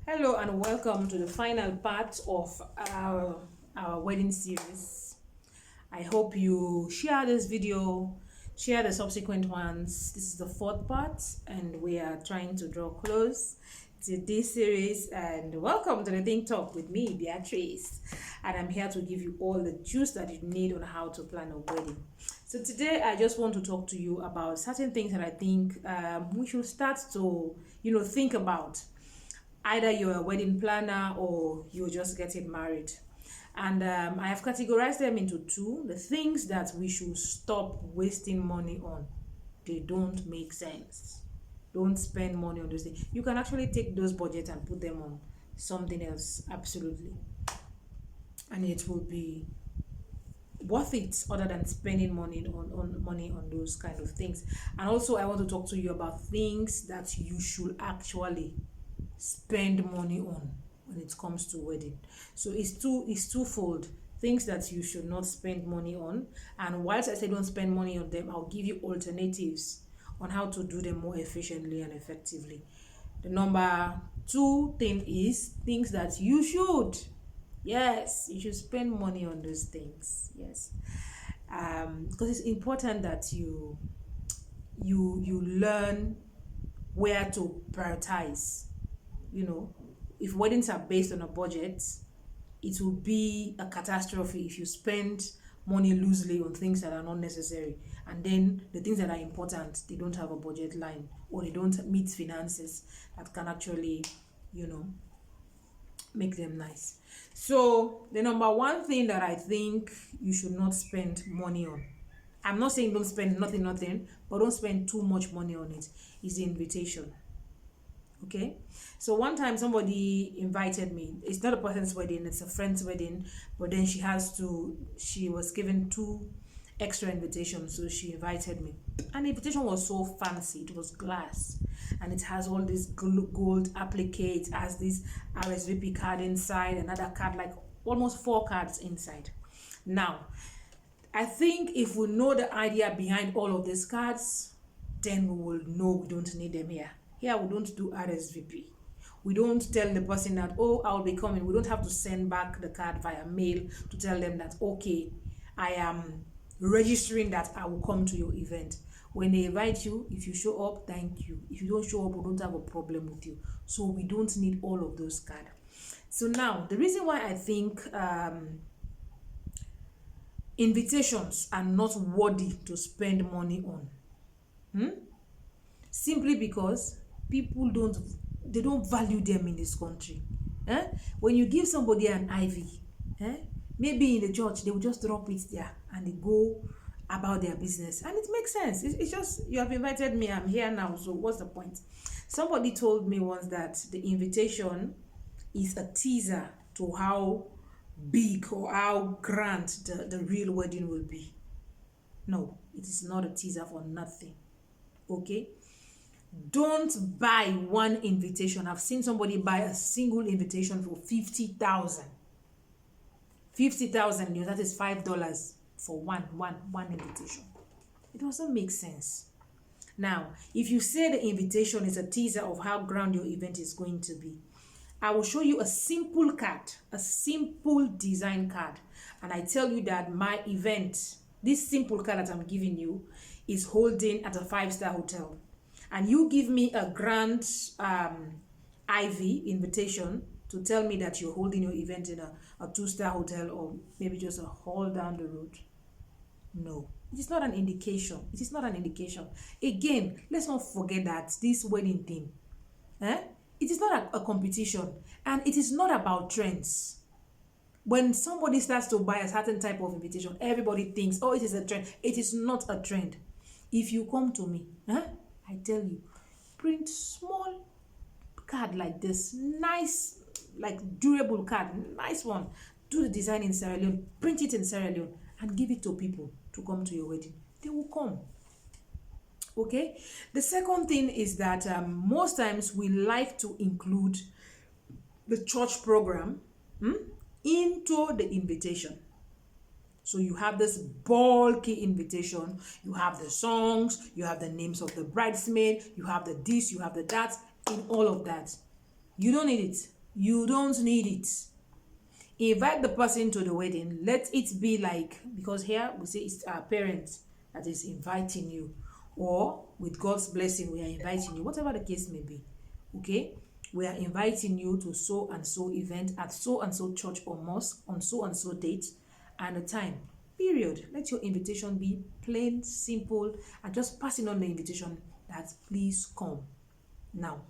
Hello and welcome to the final part of our wedding series. I hope you share this video, share the subsequent ones. This is the fourth part and we are trying to draw close to this series. And welcome to the Think Talk with me, Beatrice. And I'm here to give you all the juice that you need on how to plan a wedding. So today I just want to talk to you about certain things that I think we should start to, think about. Either you're a wedding planner or you're just getting married. And I have categorized them into two. The things that we should stop wasting money on. They don't make sense. Don't spend money on those things. You can actually take those budgets and put them on something else, absolutely. And it will be worth it other than spending money on those kind of things. And also I want to talk to you about things that you should actually spend money on when it comes to wedding. So it's twofold. Things that you should not spend money on, and whilst I say don't spend money on them, I'll give you alternatives on how to do them more efficiently and effectively. The number two thing is things that you should, yes, you should spend money on those things. Yes, because it's important that you learn where to prioritize. If weddings are based on a budget, it will be a catastrophe if you spend money loosely on things that are not necessary, and then the things that are important, they don't have a budget line or they don't meet finances that can actually make them nice. So the number one thing that I think you should not spend money on, I'm not saying don't spend nothing, but don't spend too much money on it, is the invitation. Okay, so one time somebody invited me. It's not a person's wedding, it's a friend's wedding, but then she was given two extra invitations, so she invited me. And the invitation was so fancy. It was glass and it has all this gold applique. It has this RSVP card inside, another card, like almost 4 cards inside. Now I think if we know the idea behind all of these cards, then we will know we don't need them here. Here we don't do RSVP. We don't tell the person that, oh, I'll be coming. We don't have to send back the card via mail to tell them that, okay, I am registering that I will come to your event. When they invite you, if you show up, thank you. If you don't show up, we don't have a problem with you. So we don't need all of those cards. So now, the reason why I think invitations are not worthy to spend money on, simply because people don't value them in this country. When you give somebody an IV, maybe in the church they will just drop it there and they go about their business, and it makes sense. It's just, you have invited me, I'm here now, so what's the point? Somebody told me once that the invitation is a teaser to how big or how grand the real wedding will be. No, it is not a teaser for nothing. Okay, don't buy one invitation. I've seen somebody buy a single invitation for 50,000. 50,000, that is $5 for one invitation. It doesn't make sense. Now, if you say the invitation is a teaser of how grand your event is going to be, I will show you a simple card, a simple design card, and I tell you that my event, this simple card that I'm giving you, is holding at a 5-star hotel. And you give me a grand IV invitation to tell me that you're holding your event in a 2-star hotel or maybe just a hall down the road. No, it is not an indication. It is not an indication. Again, let's not forget that this wedding thing, it is not a competition, and it is not about trends. When somebody starts to buy a certain type of invitation, everybody thinks, oh, it is a trend. It is not a trend. If you come to me, I tell you, print small card like this, nice, like durable card, nice one. Do the design in Sierra Leone, print it in Sierra Leone, and give it to people to come to your wedding. They will come. Okay. The second thing is that most times we like to include the church program into the invitation. So you have this bulky invitation, you have the songs, you have the names of the bridesmaid, you have the this, you have the that, in all of that. You don't need it. You don't need it. Invite the person to the wedding. Let it be like, because here we say it's our parents that is inviting you, or with God's blessing we are inviting you, whatever the case may be. Okay, we are inviting you to so and so event at so and so church or mosque on so and so date and a time, period. Let your invitation be plain, simple, and just passing on the invitation that please come. Now,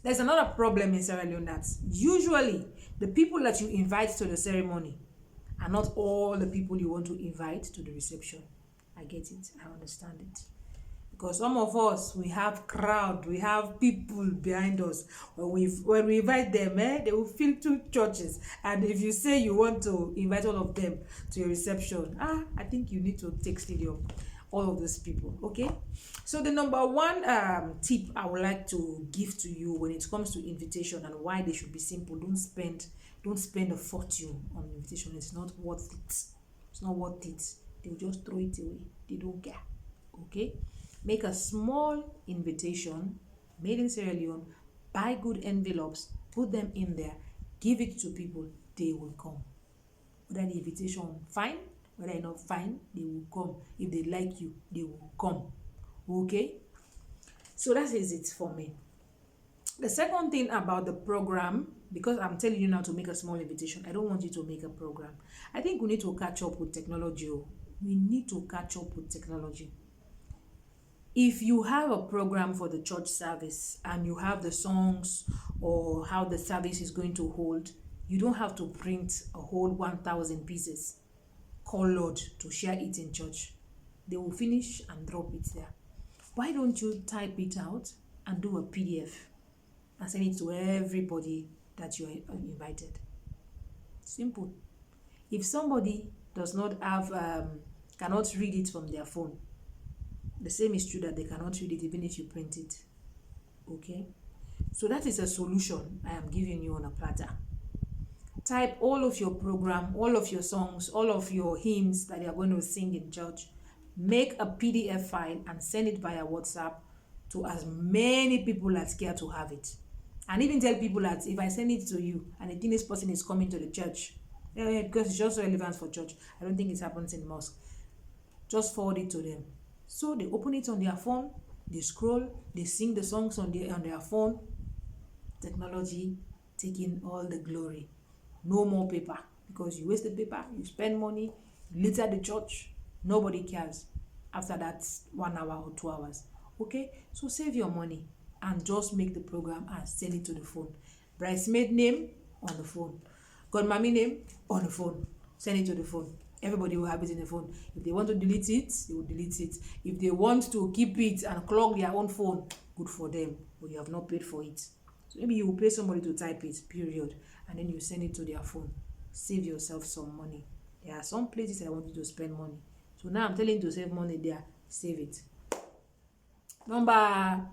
there's another problem in Sierra Leone, that usually the people that you invite to the ceremony are not all the people you want to invite to the reception. I get it. I understand it. Because some of us, we have crowd, we have people behind us. When we invite them, they will fill 2 churches. And if you say you want to invite all of them to your reception, I think you need to take stadium all of those people. Okay, so the number one tip I would like to give to you when it comes to invitation and why they should be simple: don't spend a fortune on invitation. It's not worth it. It's not worth it. They'll just throw it away. They don't care. Okay, make a small invitation made in Sierra Leone, buy good envelopes, put them in there, give it to people. They will come. Whether the invitation fine, whether it's not fine, they will come. If they like you, they will come. Okay, so that is it for me. The second thing about the program, because I'm telling you now to make a small invitation, I don't want you to make a program. I think we need to catch up with technology. We need to catch up with technology. If you have a program for the church service and you have the songs or how the service is going to hold, you don't have to print a whole 1,000 pieces colored to share it in church. They will finish and drop it there. Why don't you type it out and do a PDF and send it to everybody that you are invited? Simple. If somebody does not have cannot read it from their phone, the same is true that they cannot read it even if you print it. Okay, so that is a solution I am giving you on a platter. Type all of your program, all of your songs, all of your hymns that you are going to sing in church. Make a PDF file and send it via WhatsApp to as many people as care to have it. And even tell people that if I send it to you and I think this person is coming to the church, because it's just relevant for church, I don't think it happens in mosque, just forward it to them. So they open it on their phone, they scroll, they sing the songs on their phone. Technology taking all the glory. No more paper, because you waste the paper, you spend money, you litter the church, nobody cares after that 1 hour or 2 hours. Okay, so save your money and just make the program and send it to the phone. Bridesmaid name on the phone, godmommy name on the phone, send it to the phone. Everybody will have it in the phone. If they want to delete it, they will delete it. If they want to keep it and clog their own phone, good for them, but you have not paid for it. So maybe you will pay somebody to type it, period, and then you send it to their phone. Save yourself some money. There are some places I want you to spend money. So now I'm telling you to save money there. Save it. Number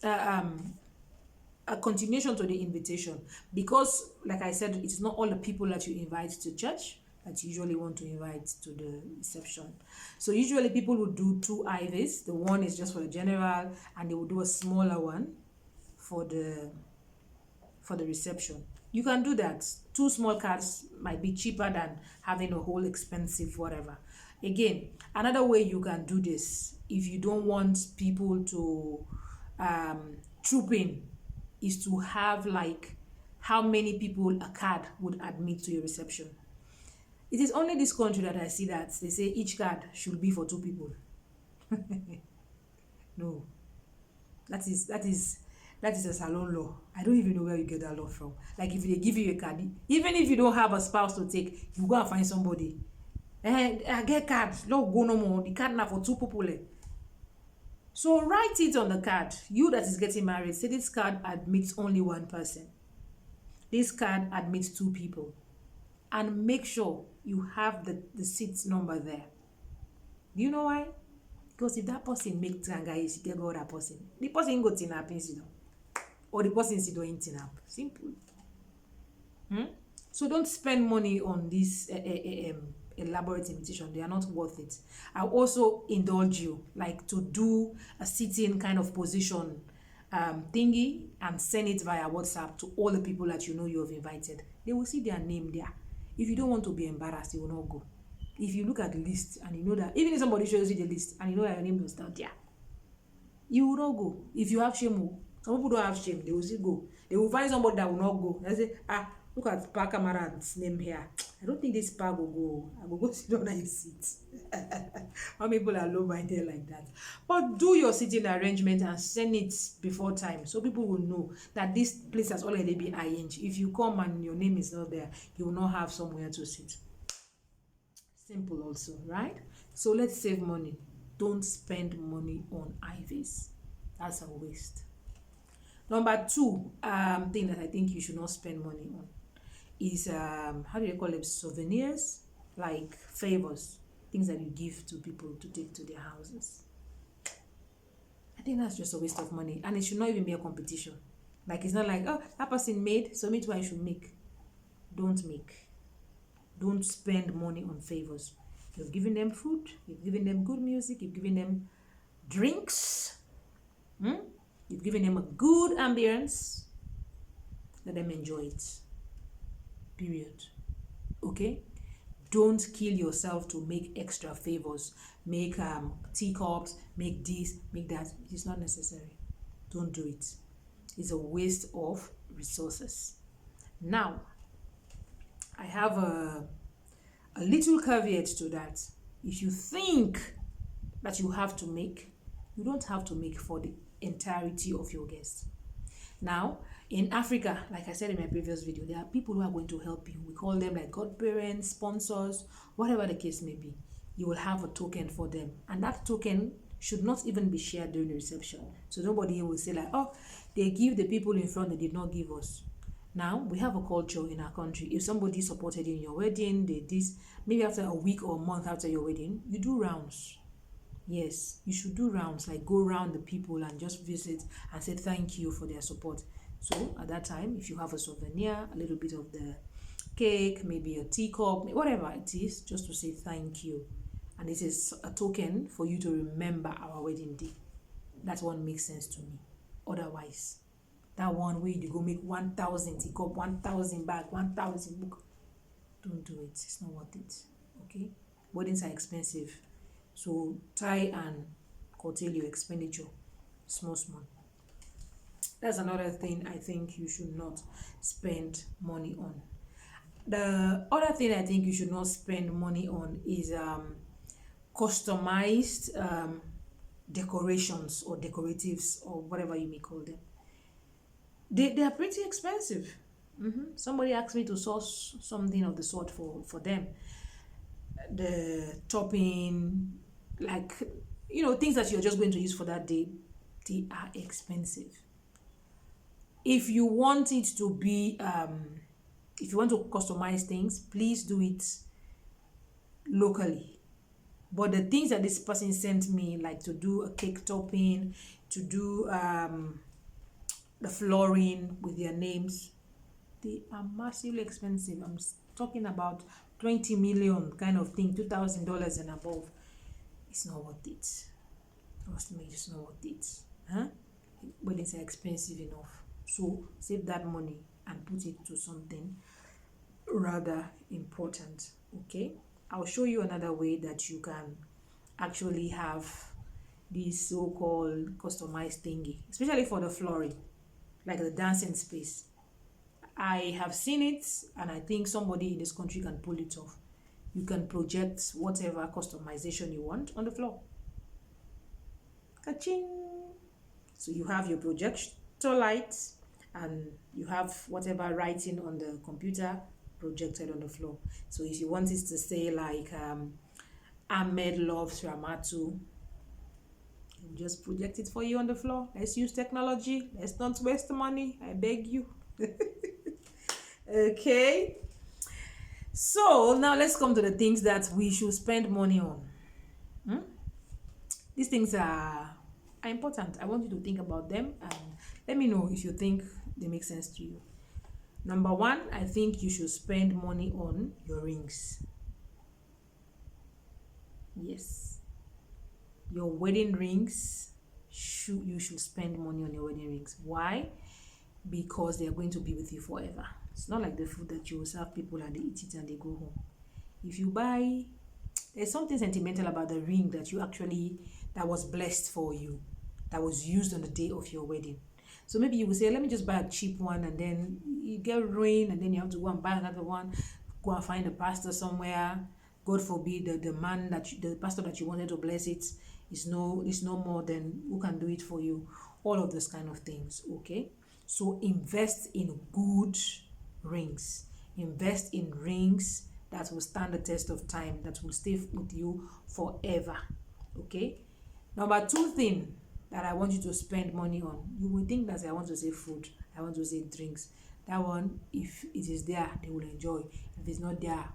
a continuation to the invitation, because like I said, it's not all the people that you invite to church that you usually want to invite to the reception. So usually people will do 2 IVs. The one is just for the general, and they will do a smaller one for the reception. You can do that. 2 small cards might be cheaper than having a whole expensive whatever. Again, another way you can do this, if you don't want people to troop in, is to have like how many people a card would admit to your reception. It is only this country that I see that they say each card should be for 2 people. No, that is a salon law. I don't even know where you get that law from. Like if they give you a card, even if you don't have a spouse to take, you go and find somebody. I get cards. No go no more. The card now for 2 people. So write it on the card. You that is getting married, say this card admits only 1 person. This card admits 2 people. And make sure you have the seat number there. Do you know why? Because if that person makes tanga, you get go that person. The person go tin up instead, or the person is doing tin up. Simple. So don't spend money on this elaborate invitation. They are not worth it. I also indulge you, like to do a sitting kind of position thingy and send it via WhatsApp to all the people that you know you have invited. They will see their name there. If you don't want to be embarrassed, you will not go. If you look at the list and you know that, even if somebody shows you the list and you know that your name was down there, you will not go. If you have shame, some people don't have shame, they will still go. They will find somebody that will not go. They say, look at Momodu-kamara's name here. I don't think this Pa will go. I will go sit down and sit. How many people are low-minded like that? But do your sitting arrangement and send it before time, so people will know that this place has already been arranged. If you come and your name is not there, you will not have somewhere to sit. Simple also, right? So let's save money. Don't spend money on IVs. That's a waste. Number 2 thing that I think you should not spend money on is how do you call them, souvenirs, like favors, things that you give to people to take to their houses. I think that's just a waste of money, and it should not even be a competition. Like, it's not like, oh, that person made, so me too I should make. Don't spend money on favors. You've given them food, you've given them good music, you've given them drinks, you've given them a good ambience. Let them enjoy it. Period. Okay? Don't kill yourself to make extra favors. Make teacups, make this, make that. It's not necessary. Don't do it. It's a waste of resources. Now, I have a little caveat to that. If you think that you have to make, you don't have to make for the entirety of your guests. Now, in Africa, like I said in my previous video, there are people who are going to help you. We call them like godparents, sponsors, whatever the case may be. You will have a token for them, and that token should not even be shared during the reception. So nobody will say like, oh, they give the people in front, they did not give us. Now, we have a culture in our country. If somebody supported you in your wedding, they this, maybe after a week or a month after your wedding, you do rounds. Yes, you should do rounds, like go around the people and just visit and say thank you for their support. So at that time, if you have a souvenir, a little bit of the cake, maybe a teacup, whatever it is, just to say thank you. And it is a token for you to remember our wedding day. That one makes sense to me. Otherwise, that one way you go make 1,000 teacup, 1,000 bag, 1,000 book. Don't do it. It's not worth it. Okay? Weddings are expensive. So try and curtail your expenditure. Small. That's another thing I think you should not spend money on. The other thing I think you should not spend money on is customized decorations or decoratives or whatever you may call them. They are pretty expensive. Somebody asked me to source something of the sort for them. The topping, like, things that you're just going to use for that day, they are expensive. If you want it to be, if you want to customize things, please do it locally. But the things that this person sent me, like to do a cake topping, to do the flooring with their names, they are massively expensive. I'm talking about 20 million kind of thing, $2,000 and above. It's not worth it. Trust me, it's not worth it. Weddings are expensive enough. So save that money and put it to something rather important. Okay? I'll show you another way that you can actually have this so-called customized thingy, especially for the flooring, like the dancing space. I have seen it, and I think somebody in this country can pull it off. You can project whatever customization you want on the floor. Ka-ching! So you have your projector lights, and you have whatever writing on the computer projected on the floor. So if you want it to say like Ahmed loves Ramatu, just project it for you on the floor. Let's use technology. Let's not waste money. I beg you. Okay. So now let's come to the things that we should spend money on. These things are important. I want you to think about them and let me know if you think they make sense to you. Number 1, I think you should spend money on your rings. Yes. Your wedding rings you should spend money on your wedding rings. Why? Because they are going to be with you forever. It's not like the food that you will serve people and they eat it and they go home. If you buy, there's something sentimental about the ring that was blessed for you, that was used on the day of your wedding. So maybe you will say, let me just buy a cheap one, and then you get ruined, and then you have to go and buy another one, go and find a pastor somewhere. God forbid the pastor that you wanted to bless it is no more than who can do it for you. All of those kind of things. Okay, so invest in good rings. Invest in rings that will stand the test of time, that will stay with you forever. Okay, number 2 thing that I want you to spend money on. You will think that I want to say food, I want to say drinks. That one, if it is there, they will enjoy. If it's not there,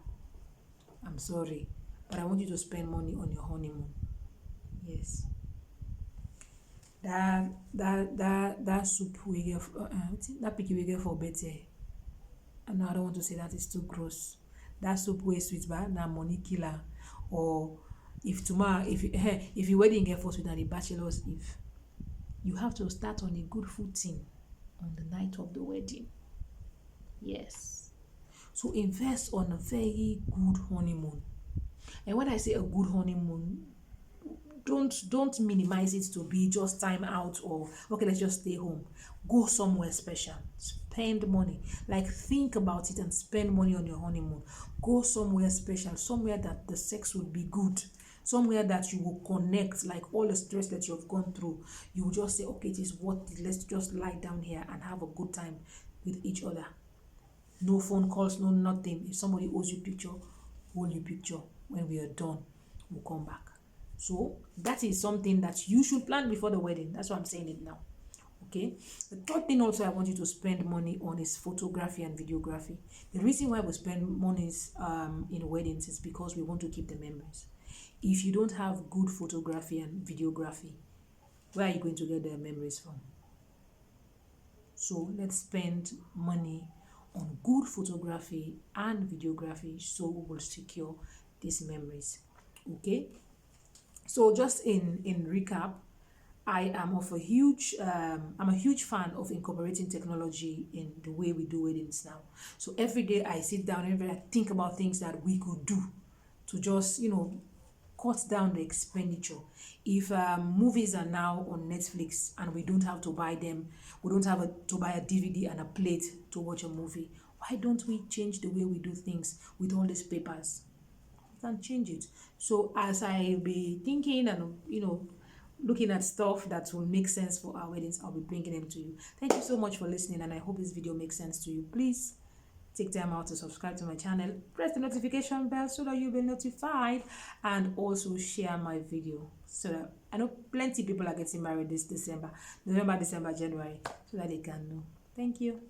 I'm sorry. But I want you to spend money on your honeymoon. Yes. That soup we get that picky we get for birthday. And no, I don't want to say that, it's too gross. That soup way sweet, but na money killer. Or if tomorrow, if your wedding get for sweet and the bachelor's eve, you have to start on a good footing on the night of the wedding. Yes. So invest on a very good honeymoon. And when I say a good honeymoon, don't minimize it to be just time out or okay, let's just stay home. Go somewhere special. Spend money. Like, think about it and spend money on your honeymoon. Go somewhere special, somewhere that the sex will be good, somewhere that you will connect, like all the stress that you have gone through. You will just say, okay, it is worth it. Let's just lie down here and have a good time with each other. No phone calls, no nothing. If somebody owes you picture, hold you picture. When we are done, we'll come back. So that is something that you should plan before the wedding. That's why I'm saying it now. Okay. The 3rd thing also I want you to spend money on is photography and videography. The reason why we spend money in weddings is because we want to keep the memories. If you don't have good photography and videography, where are you going to get the memories from? So let's spend money on good photography and videography so we will secure these memories. Okay. So just in recap, I am I'm a huge fan of incorporating technology in the way we do weddings now. So every day I sit down, every day I think about things that we could do to just, cut down the expenditure. If movies are now on Netflix and we don't have to buy them, we don't have to buy a DVD and a plate to watch a movie, why don't we change the way we do things with all these papers? Can change it. So as I be thinking and looking at stuff that will make sense for our weddings, I'll be bringing them to you. Thank you so much for listening, and I hope this video makes sense to you. Please take time out to subscribe to my channel, press the notification bell so that you'll be notified, and also share my video so that I know plenty of people are getting married this December, January, so that they can know. Thank you.